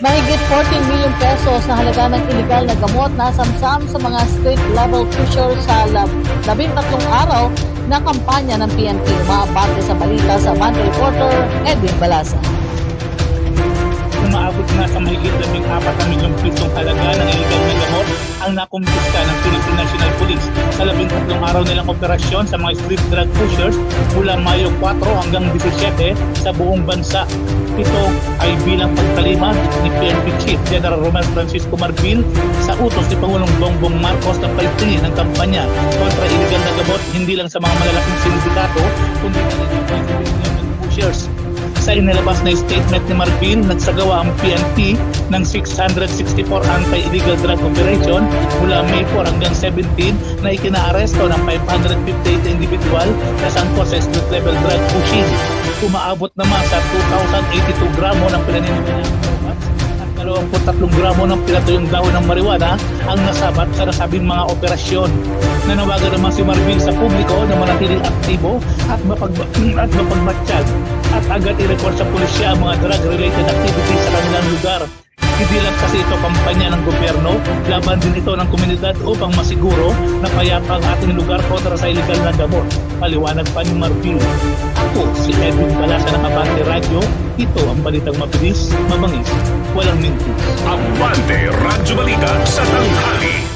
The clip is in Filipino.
Mahigit 14 million pesos sa halaga ng iligal na gamot na samsam sa mga street-level pushers sa 13 araw na kampanya ng PNP. Maabante sa balita sa Monday Reporter, Edwin Balasa. Umaabot na sa mahigit 14 milyong pisong halaga ng iligal na gamot ang nakumpiska ng Philippine National Police sa 13 araw nilang operasyon sa mga street drug pushers mula Mayo 4 hanggang 17 sa buong bansa. Ito ay bilang pagkalima ni PNP Chief General Romel Francisco Marbil sa utos ni Pangulong Bongbong Marcos na paigtingin ang kampanya kontra iligal na gamot hindi lang sa mga malalaking sindikato kundi na rin sa mga pushers. Sa inilabas na statement ni Marbil, nagsagawa ang PNP ng 664 anti-illegal drug operation mula May 4 hanggang 17 na ikinaaresto ng 558 individual na sangkot sa street level drug pushing. Umaabot naman sa 2,082 gramo ng pinaniniwalaan ng robots at 23 gramo ng pinatuyong dahon ng marijuana ang nasabat sa nasabing mga operasyon. Nanawagan naman si Marbil sa publiko na manatiling aktibo at mapagmatsyag at agad i-report sa pulisya ang mga drug-related activities sa kanilang lugar. Hindi lang kasi ito kampanya ng gobyerno, laban din ito ng komunidad upang masiguro na payapa ang ating lugar kontra sa iligal na gamot. Paliwanag pa ni Marbil. Ako si Edwin Balasa ng Abante Radio. Ito ang balitang mabilis, mabangis, walang mintis. Abante Radyo Balita sa tanghali.